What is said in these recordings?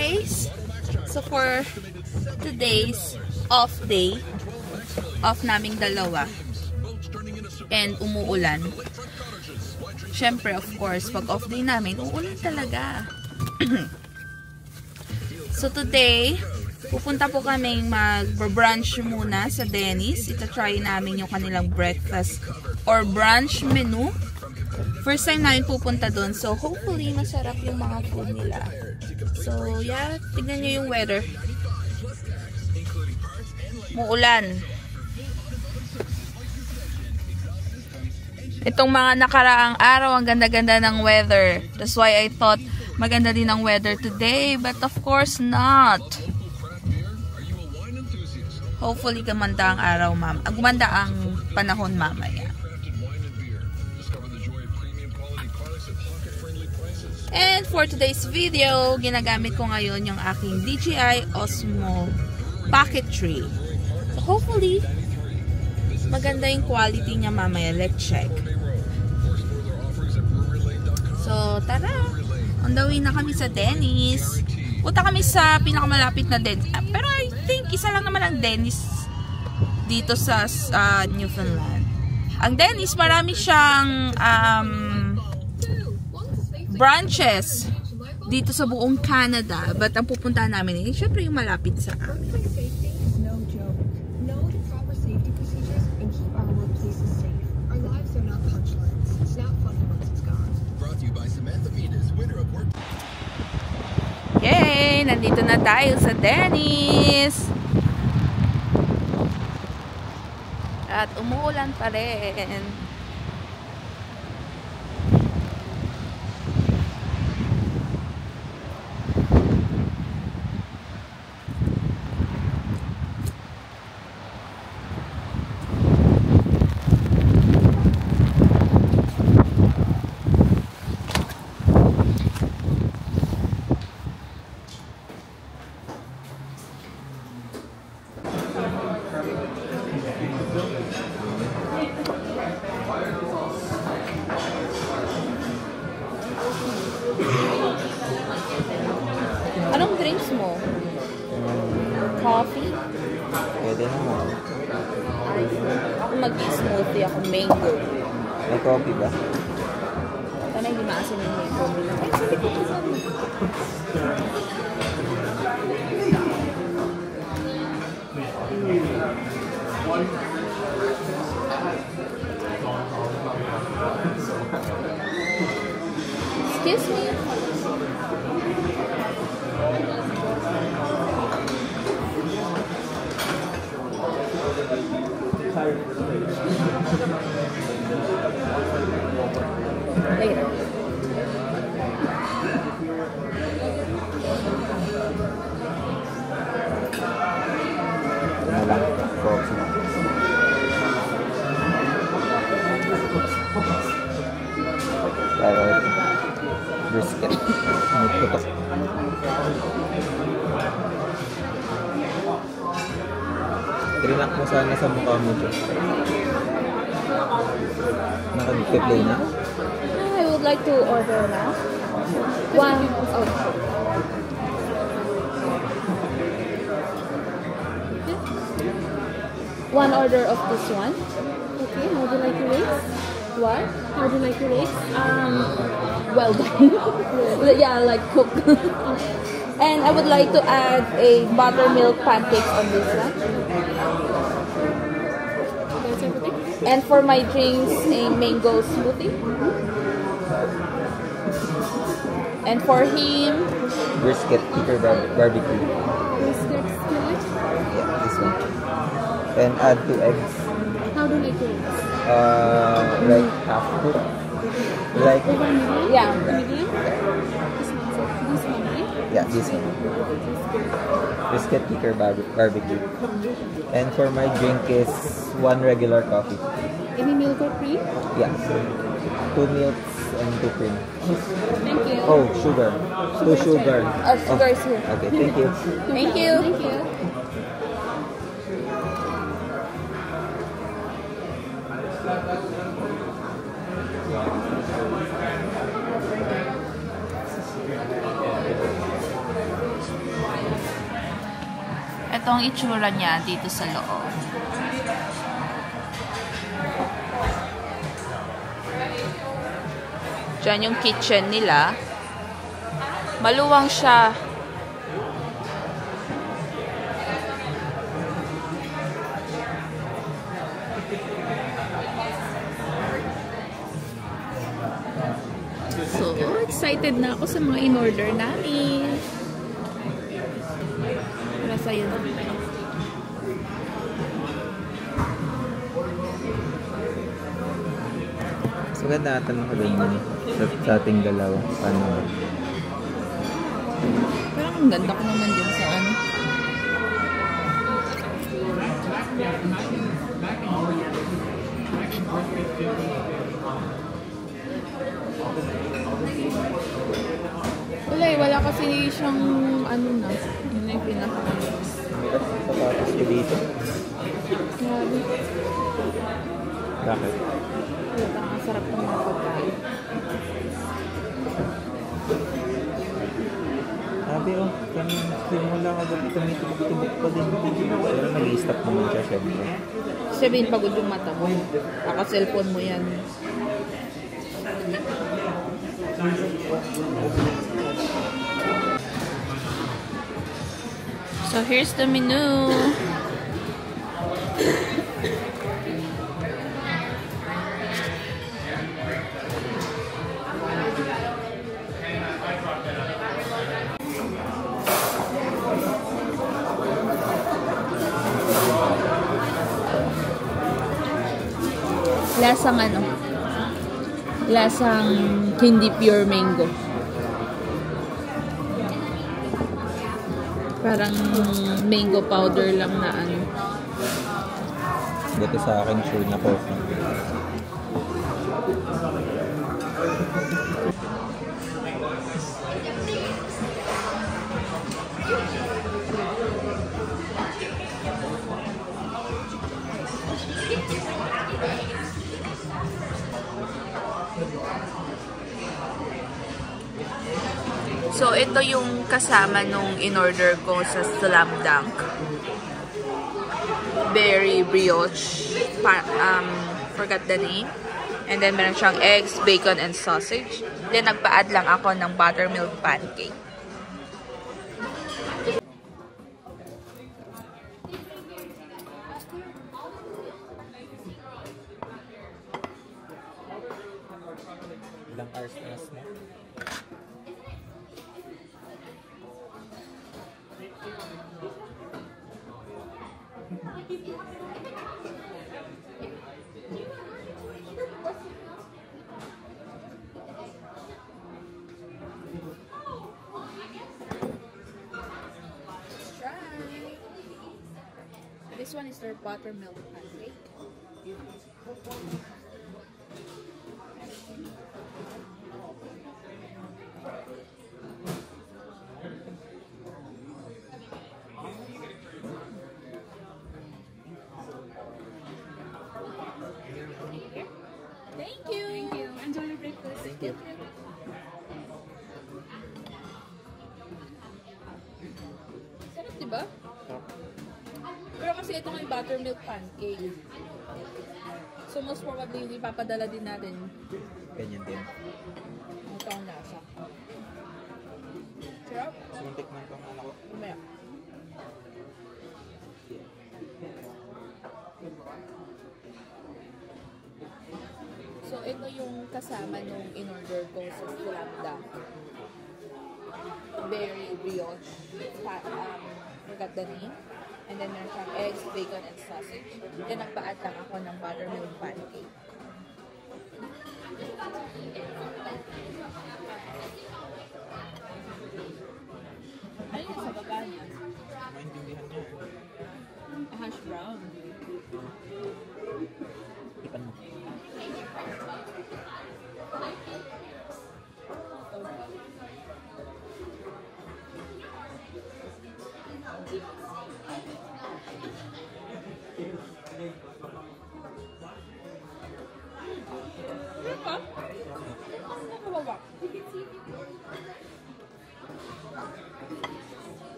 guys! So for today's off day, off naming dalawa, and umuulan. Syempre, of course, pag off day namin, uulan talaga. So today, pupunta po kaming mag-brunch muna sa Denny's. Ita-try namin yung kanilang breakfast or brunch menu. First time namin pupunta doon. So hopefully, masarap yung mga food nila. So yeah, tignan nyo yung weather. Muulan. Itong mga nakaraang araw, ang ganda-ganda ng weather. That's why I thought maganda din ang weather today. But of course not. Hopefully gumanda ang araw, gumanda ang panahon mamaya. And for today's video, ginagamit ko ngayon yung aking DJI Osmo Pocket 3. So hopefully, maganda yung quality niya mamaya. Let's check. So, tara. On the way na kami sa Denny's. Punta kami sa pinakamalapit na Denny's. Pero I think isa lang naman ang Denny's dito sa Newfoundland. Ang Denny's, marami siyang branches dito sa buong Canada. But ang pupuntahan namin ay syempre yung malapit sa amin. Yay! Nandito na tayo sa Denny's! At umuulan pa rin. Anong drinks mo? Coffee? Pwede naman. Ako mag-smoothie, ako mango. May coffee ba? Sana hindi maasin yung mango nila. Ay, sabi ko ito sabi. Excuse me. Later. Ano lang? Frogs na. Pero ito. Brisket. May putok. Trinak mo sana sa mukha mo dyan. Naka-play na? I would like to order now. One. Oh. One order of this one. Okay, how do you like your eggs? What? How do you like your eggs? Well done. Yeah, like cooked. And I would like to add a buttermilk pancakes on this one. That's everything. And for my drinks, a mango smoothie. And for him, Brisket kicker barbecue. brisket skillet. Yeah, this one. And add 2 eggs. How do you like your eggs? Like half cooked. Like Yeah. Medium? This one, right? yeah, this one. Brisket kicker barbecue. And for my drink is 1 regular coffee. Any milk or cream? Yeah. 2 milks and 2 cream. Thank you. Oh, sugar. 2 sugar. Sugar is here. Okay, thank you. Thank you. Thank you. Ito ang itsura niya dito sa loob. Diyan yung kitchen nila. Maluwang siya. So, excited na ako sa mga in-order namin. Para sa'yo na. So, ganda natin makaganyan sa ating dalawa. Paano ba? Parang ang ganda ko naman din sa ano. Wala kasi siyang ano na. Yun na yung pinaka-alas. Sapatos niya dito. Grabe. Bakit? Ang sarap ng mga pagkain. Sabi simula ka doon, tumitibok pa din. Pero nag-i-stop naman siya, syempre. Sabihin pagod yung mata mo. Naka-cellphone mo yan. So here's the menu. Lasang ano? Lasang hindi pure mango. Parang mango powder lang na ano. Dito sa akin, sure na coffee. So, ito yung kasama nung in-order ko sa Slam Dunk. Berry brioche. Forgot the name. And then, meron siyang eggs, bacon, and sausage. Then, nagpa-add lang ako ng buttermilk pancake. Ilang hours na snack? This one is their buttermilk pancake. Thank you. Thank you. Enjoy your breakfast. Thank you. Sarap, diba? Pero kasi ito nga yung buttermilk pancake. So most probably, yung ipapadala din natin. Ganyan din. Ito ang lasa. Sarap? Sinuntik man ko ang anak ko. Umaya. So ito yung kasama nung in-order ko sa Slam Dunk. Berry brioche. Forgot the name. And then meron siyang eggs, bacon, and sausage. Then nagpa-add lang ako ng buttermilk pancake. Ano yung sa baba niya? Maintindihan niya. Hash brown. Ipan mo.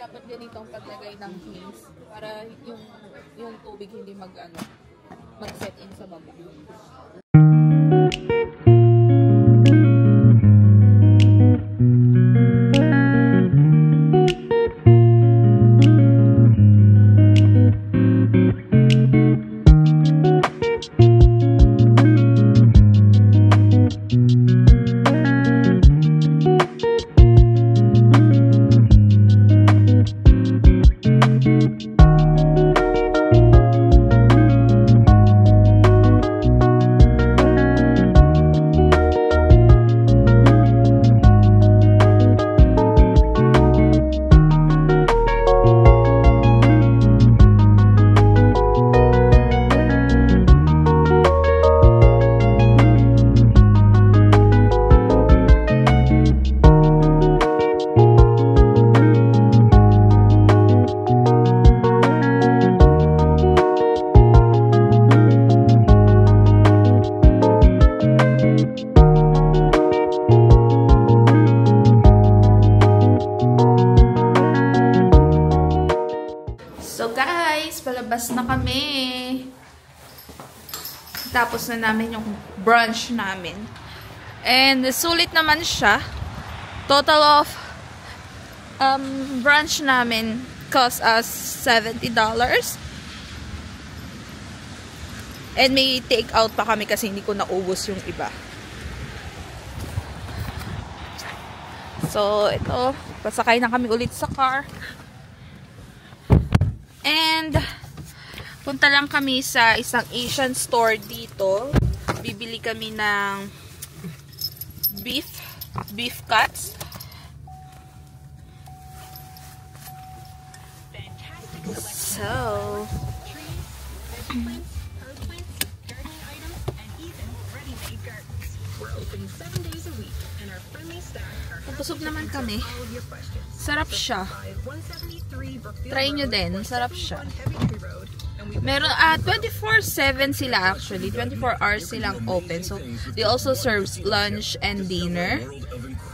dapat ganito ang paglagay ng case para yung tubig hindi mag-set in sa baba. Palabas na kami. Tapos na namin yung brunch namin. And sulit naman siya. Total of brunch namin cost us $70. And may take out pa kami kasi hindi ko naubos yung iba. So, ito. Pasakay na kami ulit sa car. And punta lang kami sa isang Asian store dito. Bibili kami ng beef cuts. So, busog naman kami. Sarap siya. Try nyo din. Sarap siya. Meron, 24/7 sila actually. 24 hours silang open. So, they also serve lunch and dinner.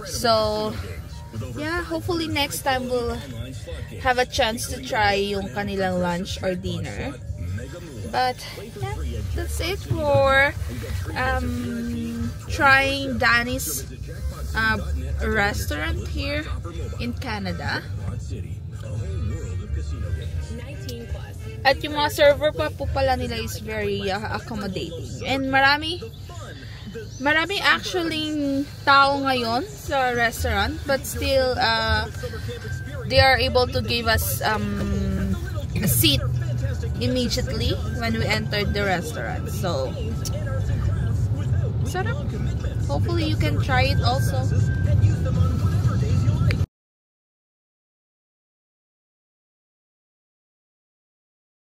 So, yeah, hopefully next time we'll have a chance to try yung kanilang lunch or dinner. But, yeah, that's it for trying Danny's restaurant here in Canada. At yung mga server pa po pala nila is very accommodating. And marami actually tao ngayon sa restaurant, but still they are able to give us a seat immediately when we entered the restaurant. So, sarap. Hopefully you can try it also.